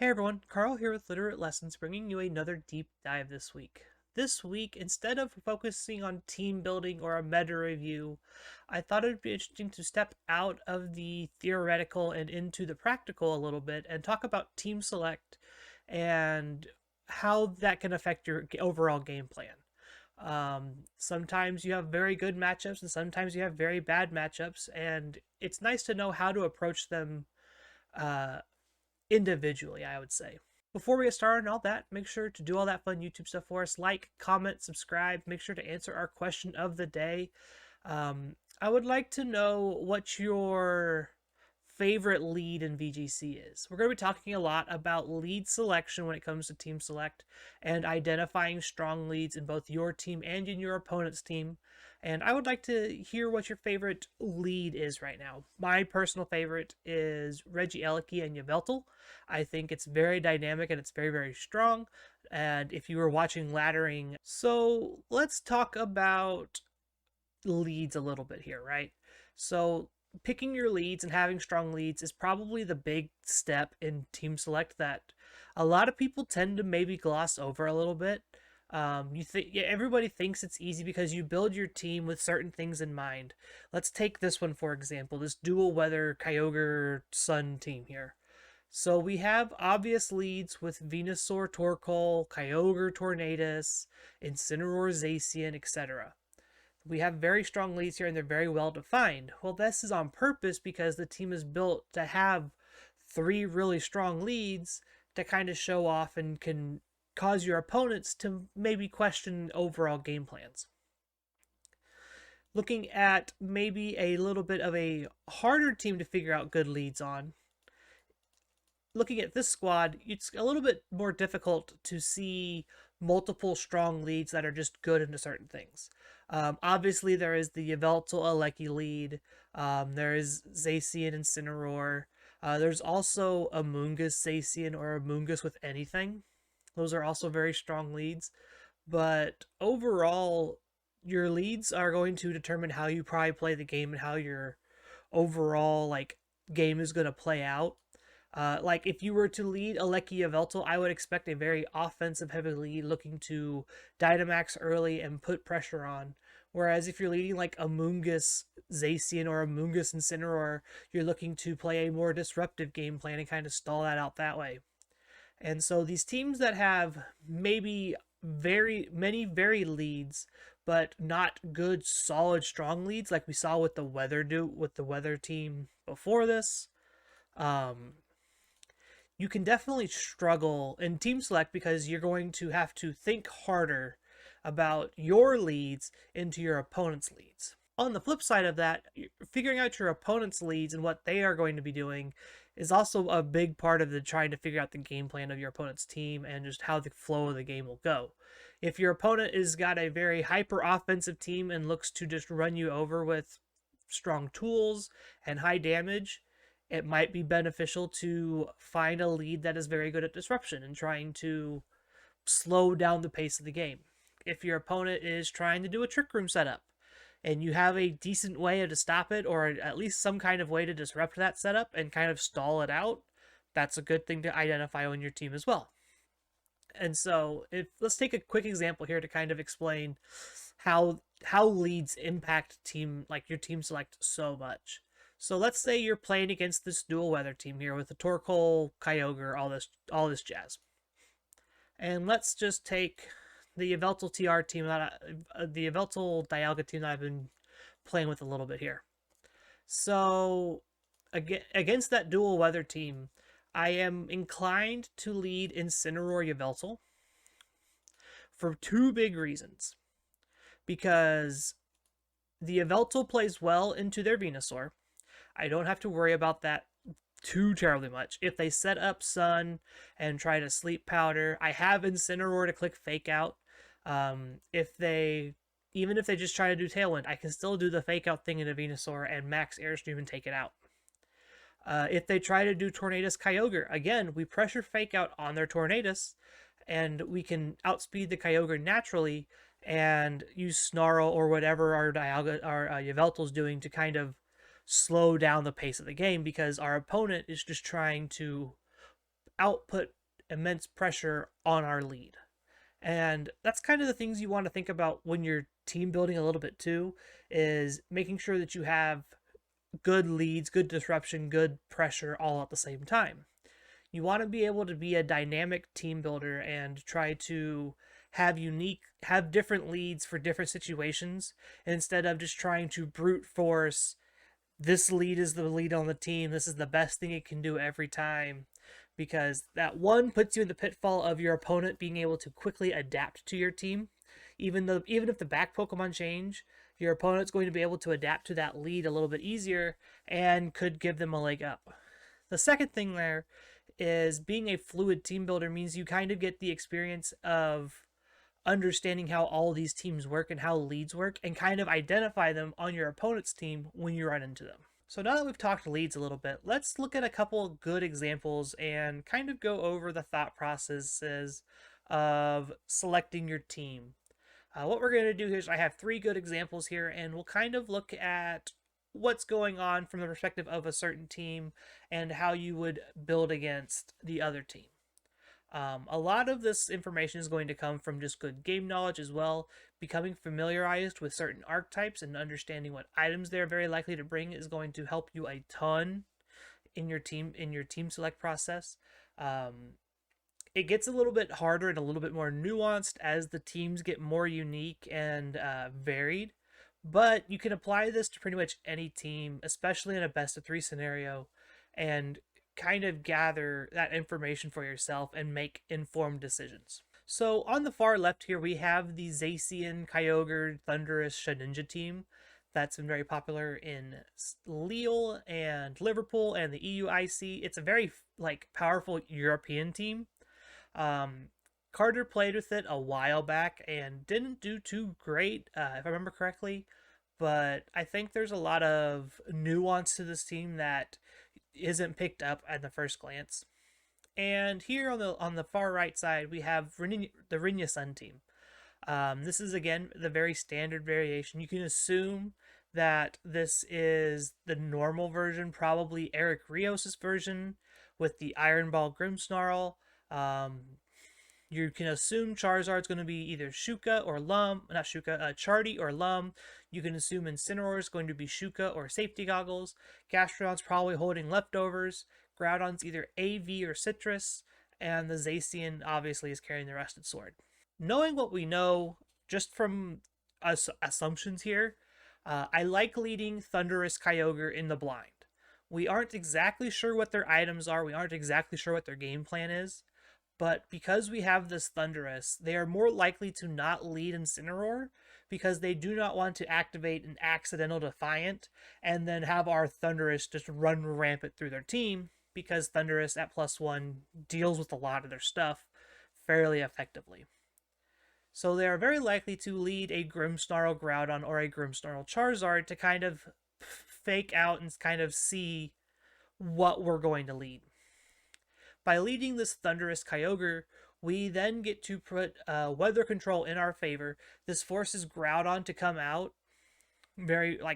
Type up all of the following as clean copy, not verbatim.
Hey everyone, Carl here with Littleroot Lessons, bringing you another deep dive this week. This week, instead of focusing on team building or a meta review, I thought it would be interesting to step out of the theoretical and into the practical a little bit and talk about team select and how that can affect your overall game plan. Sometimes you have very good matchups and sometimes you have very bad matchups, and it's nice to know how to approach them uh, individually, I would say. Before we get started and all that, make sure to do all that fun YouTube stuff for us. Like, comment, subscribe. Make sure to answer our question of the day. I would like to know what your favorite lead in VGC is. We're going to be talking a lot about lead selection when it comes to team select and identifying strong leads in both your team and in your opponent's team. And I would like to hear what your favorite lead is right now. My personal favorite is Reggie Eliki and Yveltal. I think it's very dynamic and it's very, very strong. And if you were watching laddering, so let's talk about leads a little bit here, right? So picking your leads and having strong leads is probably the big step in team select that a lot of people tend to maybe gloss over a little bit. You think, yeah, everybody thinks it's easy because you build your team with certain things in mind. Let's take this one for example, this dual weather Kyogre Sun team here. So we have obvious leads with Venusaur, Torkoal, Kyogre, Tornadus, Incineroar, Zacian, etc. We have very strong leads here and they're very well defined. Well, this is on purpose because the team is built to have three really strong leads to kind of show off and can cause your opponents to maybe question overall game plans. Looking at maybe a little bit of a harder team to figure out good leads on, looking at this squad, it's a little bit more difficult to see multiple strong leads that are just good into certain things. Obviously, there is the Yveltal Aleki lead. There is Zacian and Incineroar. There's also Amoonguss Zacian or Amoonguss with anything. Those are also very strong leads. But overall, your leads are going to determine how you probably play the game and how your overall game is going to play out. Like if you were to lead Aleki Yveltal, I would expect a very offensive heavy lead looking to Dynamax early and put pressure on. Whereas if you're leading like Amoonguss Zacian or Amoonguss Incineroar, you're looking to play a more disruptive game plan and kind of stall that out that way. And so these teams that have maybe very many very leads, but not good solid strong leads, like we saw with the weather team before this, um, you can definitely struggle in team select because you're going to have to think harder about your leads into your opponent's leads. On the flip side of that, figuring out your opponent's leads and what they are going to be doing is also a big part of the trying to figure out the game plan of your opponent's team and just how the flow of the game will go. If your opponent has got a very hyper offensive team and looks to just run you over with strong tools and high damage, it might be beneficial to find a lead that is very good at disruption and trying to slow down the pace of the game. If your opponent is trying to do a trick room setup and you have a decent way to stop it or at least some kind of way to disrupt that setup and kind of stall it out, that's a good thing to identify on your team as well. And so, let's take a quick example here to kind of explain how leads impact your team select so much. So let's say you're playing against this dual weather team here with the Torkoal, Kyogre, all this jazz. And let's just take the Yveltal TR team the Yveltal Dialga team that I've been playing with a little bit here. So against that dual weather team, I am inclined to lead Incineroar Yveltal for two big reasons. Because the Yveltal plays well into their Venusaur. I don't have to worry about that too terribly much. If they set up Sun and try to Sleep Powder, I have Incineroar to click Fake Out. Even if they just try to do Tailwind, I can still do the Fake Out thing in a Venusaur and max Airstream and take it out. If they try to do Tornadus Kyogre, again, we pressure Fake Out on their Tornadus, and we can outspeed the Kyogre naturally and use Snarl or whatever our Yveltal's doing to kind of slow down the pace of the game because our opponent is just trying to output immense pressure on our lead. And that's kind of the things you want to think about when you're team building a little bit too, is making sure that you have good leads, good disruption, good pressure all at the same time. You want to be able to be a dynamic team builder and try to have different leads for different situations instead of just trying to brute force this lead is the lead on the team. This is the best thing it can do every time. Because that one puts you in the pitfall of your opponent being able to quickly adapt to your team. Even if the back Pokemon change, your opponent's going to be able to adapt to that lead a little bit easier and could give them a leg up. The second thing there is being a fluid team builder means you kind of get the experience of understanding how all these teams work and how leads work and kind of identify them on your opponent's team when you run into them. So now that we've talked leads a little bit, let's look at a couple of good examples and kind of go over the thought processes of selecting your team. What we're going to do here is I have 3 good examples here, and we'll kind of look at what's going on from the perspective of a certain team and how you would build against the other team. A lot of this information is going to come from just good game knowledge as well. Becoming familiarized with certain archetypes and understanding what items they're very likely to bring is going to help you a ton in your team select process. It gets a little bit harder and a little bit more nuanced as the teams get more unique and varied. But you can apply this to pretty much any team, especially in a best of 3 scenario, and kind of gather that information for yourself and make informed decisions. So on the far left here, we have the Zacian, Kyogre, Thundurus, Shedinja team that's been very popular in Lille and Liverpool and the EUIC. It's a very powerful European team. Carter played with it a while back and didn't do too great, if I remember correctly. But I think there's a lot of nuance to this team that isn't picked up at the first glance. And here on the far right side, we have the Rinya Sun team. This is, again, the very standard variation. You can assume that this is the normal version, probably Eric Rios' version with the Iron Ball Grimmsnarl. You can assume Charizard's going to be either Shuka or Lum, not Shuka, Chardy or Lum. You can assume Incineroar is going to be Shuka or Safety Goggles. Gastrodon's probably holding Leftovers. Groudon's either AV or Citrus. And the Zacian obviously is carrying the Rusted Sword. Knowing what we know, just from assumptions here, I like leading Thundurus Kyogre in the blind. We aren't exactly sure what their items are. We aren't exactly sure what their game plan is. But because we have this Thundurus, they are more likely to not lead Incineroar because they do not want to activate an accidental Defiant and then have our Thundurus just run rampant through their team, because Thundurus at +1 deals with a lot of their stuff fairly effectively. So they are very likely to lead a Grimmsnarl Groudon or a Grimmsnarl Charizard to kind of fake out and kind of see what we're going to lead. By leading this Thundurus Kyogre, we then get to put weather control in our favor. This forces Groudon to come out,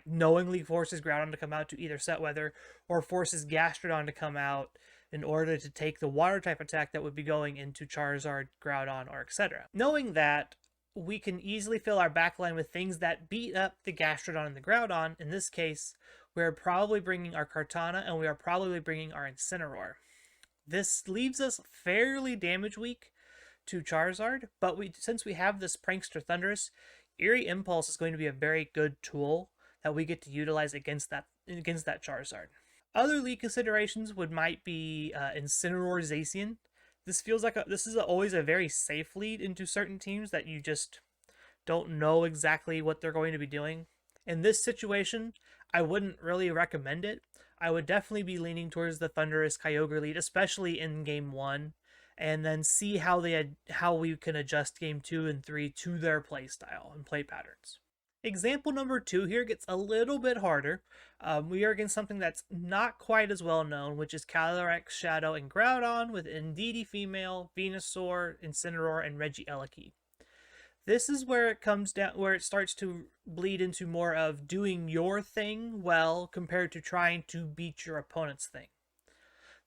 knowingly forces Groudon to come out to either set weather or forces Gastrodon to come out in order to take the water type attack that would be going into Charizard, Groudon, or etc. Knowing that, we can easily fill our backline with things that beat up the Gastrodon and the Groudon. In this case, we're probably bringing our Kartana and we are probably bringing our Incineroar. This leaves us fairly damage weak to Charizard, but since we have this Prankster Thundurus, Eerie Impulse is going to be a very good tool that we get to utilize against that Charizard. Other lead considerations might be Incineroar Zacian. This feels like this is always a very safe lead into certain teams that you just don't know exactly what they're going to be doing. In this situation, I wouldn't really recommend it. I would definitely be leaning towards the Thundurus Kyogre lead, especially in Game 1, and then see how we can adjust Game 2 and 3 to their play style and play patterns. Example number 2 here gets a little bit harder. We are against something that's not quite as well known, which is Calyrex, Shadow, and Groudon with Indeedee Female, Venusaur, Incineroar, and Regieleki. This is where it comes down, where it starts to bleed into more of doing your thing well compared to trying to beat your opponent's thing.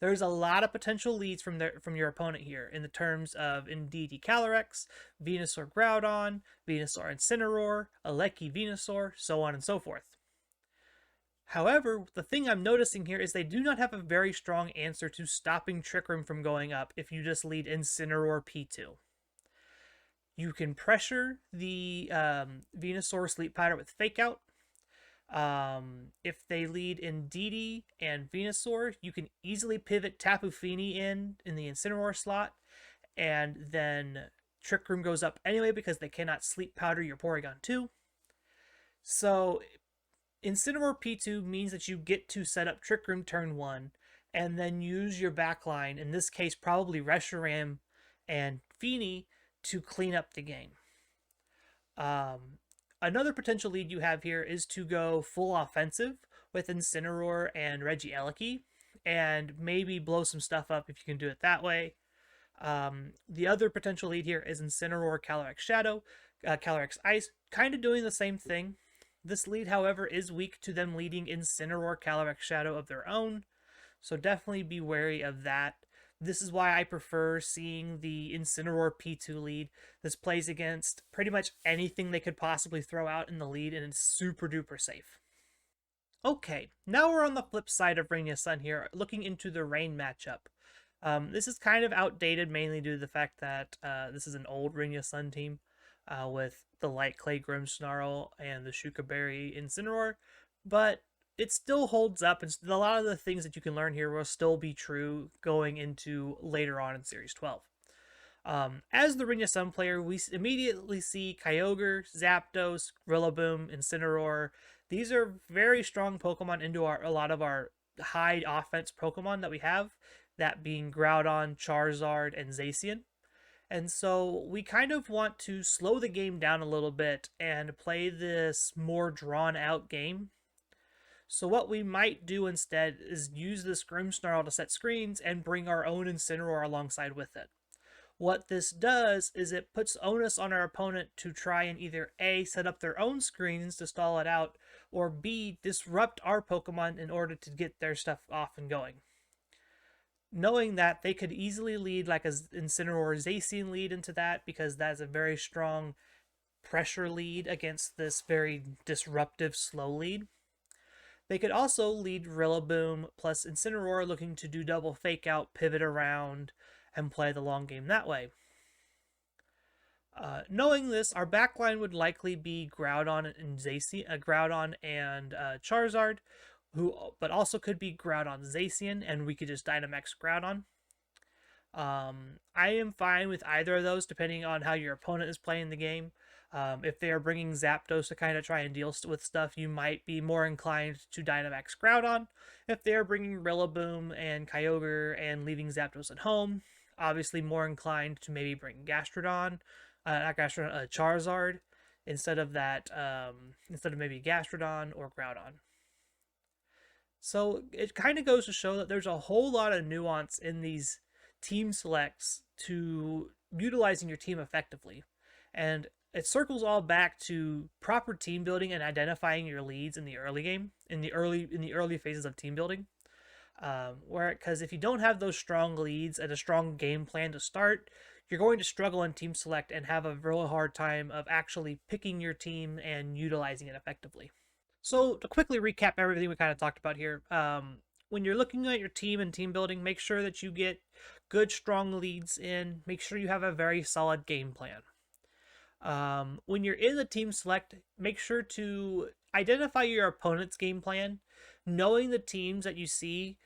There's a lot of potential leads from your opponent here in the terms of Indeedee Calyrex, Venusaur Groudon, Venusaur Incineroar, Aleki Venusaur, so on and so forth. However, the thing I'm noticing here is they do not have a very strong answer to stopping Trick Room from going up if you just lead Incineroar P2. You can pressure the Venusaur Sleep Powder with Fake Out. If they lead Indeedee and Venusaur, you can easily pivot Tapu Fini in the Incineroar slot, and then Trick Room goes up anyway because they cannot Sleep Powder your Porygon 2. So Incineroar P2 means that you get to set up Trick Room turn 1, and then use your backline, in this case probably Reshiram and Fini, to clean up the game. Another potential lead you have here is to go full offensive with Incineroar and Regieleki, and maybe blow some stuff up if you can do it that way. The other potential lead here is Incineroar, Calyrex Shadow, Calyrex Ice, kind of doing the same thing. This lead, however, is weak to them leading Incineroar, Calyrex Shadow of their own, so definitely be wary of that. This is why I prefer seeing the Incineroar P2 lead. This plays against pretty much anything they could possibly throw out in the lead, and it's super duper safe. Okay, now we're on the flip side of Rain Sun here, looking into the Rain matchup. This is kind of outdated, mainly due to the fact that this is an old Rain Sun team with the Light Clay Grimmsnarl and the Shuka Berry Incineroar, but it still holds up, and a lot of the things that you can learn here will still be true going into later on in Series 12. As the Rain Sun player, we immediately see Kyogre, Zapdos, Rillaboom, Incineroar. These are very strong Pokemon into a lot of our high offense Pokemon that we have, that being Groudon, Charizard, and Zacian. And so we kind of want to slow the game down a little bit and play this more drawn out game. So what we might do instead is use this Grimmsnarl to set screens and bring our own Incineroar alongside with it. What this does is it puts onus on our opponent to try and either A, set up their own screens to stall it out, or B, disrupt our Pokemon in order to get their stuff off and going. Knowing that, they could easily lead like a Incineroar Zacian lead into that, because that's a very strong pressure lead against this very disruptive slow lead. They could also lead Rillaboom plus Incineroar, looking to do double Fake Out, pivot around, and play the long game that way. Knowing this, our backline would likely be Groudon and Groudon and Charizard, but also could be Groudon Zacian, and we could just Dynamax Groudon. I am fine with either of those, depending on how your opponent is playing the game. If they are bringing Zapdos to kind of try and deal with stuff, you might be more inclined to Dynamax Groudon. If they are bringing Rillaboom and Kyogre and leaving Zapdos at home, obviously more inclined to maybe bring Charizard instead of maybe Gastrodon or Groudon. So it kind of goes to show that there's a whole lot of nuance in these team selects to utilizing your team effectively, and it circles all back to proper team building and identifying your leads in the early game, in the early phases of team building. Because if you don't have those strong leads and a strong game plan to start, you're going to struggle in team select and have a real hard time of actually picking your team and utilizing it effectively. So to quickly recap everything we kind of talked about here, when you're looking at your team and team building, make sure that you get good, strong leads in. Make sure you have a very solid game plan. When you're in the team select, make sure to identify your opponent's game plan, knowing the teams that you see,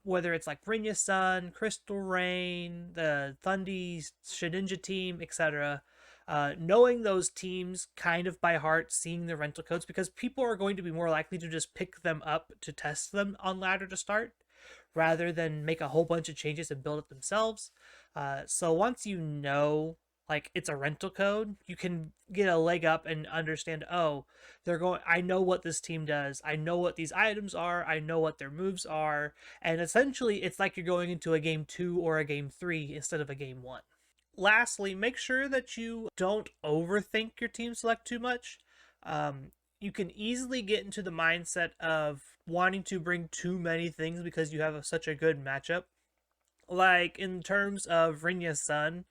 whether it's like Rinya Sun, Crystal Rain, the Thundy Shedinja team, etc. Knowing those teams kind of by heart, seeing the rental codes, because people are going to be more likely to just pick them up to test them on ladder to start, rather than make a whole bunch of changes and build it themselves. So once you know, like, it's a rental code, you can get a leg up and understand, oh, I know what this team does, I know what these items are, I know what their moves are, and essentially it's like you're going into a game 2 or a game 3 instead of a game 1. Lastly, make sure that you don't overthink your team select too much. you can easily get into the mindset of wanting to bring too many things because you have such a good matchup. Like in terms of Rinya's son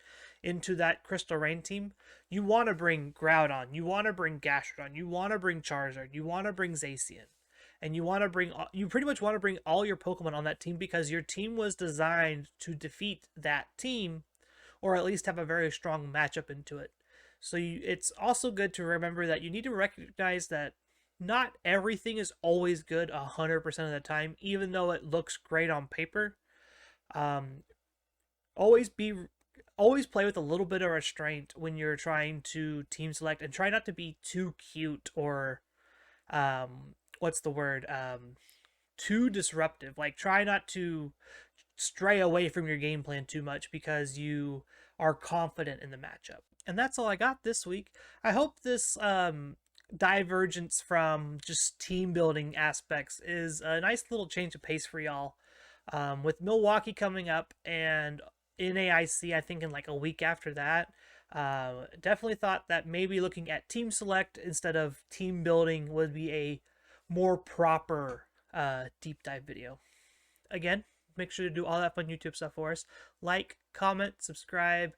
into that Crystal Rain team, you want to bring Groudon, you want to bring Gastrodon, you want to bring Charizard, you want to bring Zacian, and you pretty much want to bring all your Pokemon on that team because your team was designed to defeat that team, or at least have a very strong matchup into it. So it's also good to remember that you need to recognize that not everything is always good 100% of the time, even though it looks great on paper. Um, always be always play with a little bit of restraint when you're trying to team select, and try not to be too cute or what's the word, too disruptive. Like, try not to stray away from your game plan too much because you are confident in the matchup. And that's all I got this week. I hope this divergence from just team building aspects is a nice little change of pace for y'all. With Milwaukee coming up and NAIC, I think in like a week after that, definitely thought that maybe looking at team select instead of team building would be a more proper deep dive video. Again, make sure to do all that fun YouTube stuff for us. Like, comment, subscribe,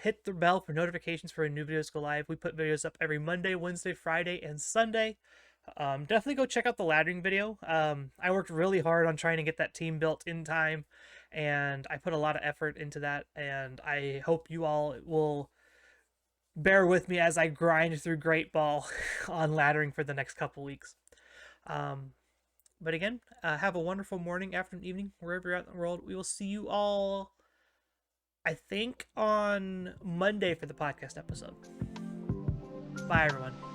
hit the bell for notifications for when new videos go live. We put videos up every Monday, Wednesday, Friday, and Sunday. Definitely go check out the laddering video. I worked really hard on trying to get that team built in time, and I put a lot of effort into that, and I hope you all will bear with me as I grind through Great Ball on laddering for the next couple weeks. But again, have a wonderful morning, afternoon, evening, wherever you're at in the world. We will see you all, I think, on Monday for the podcast episode. Bye, everyone.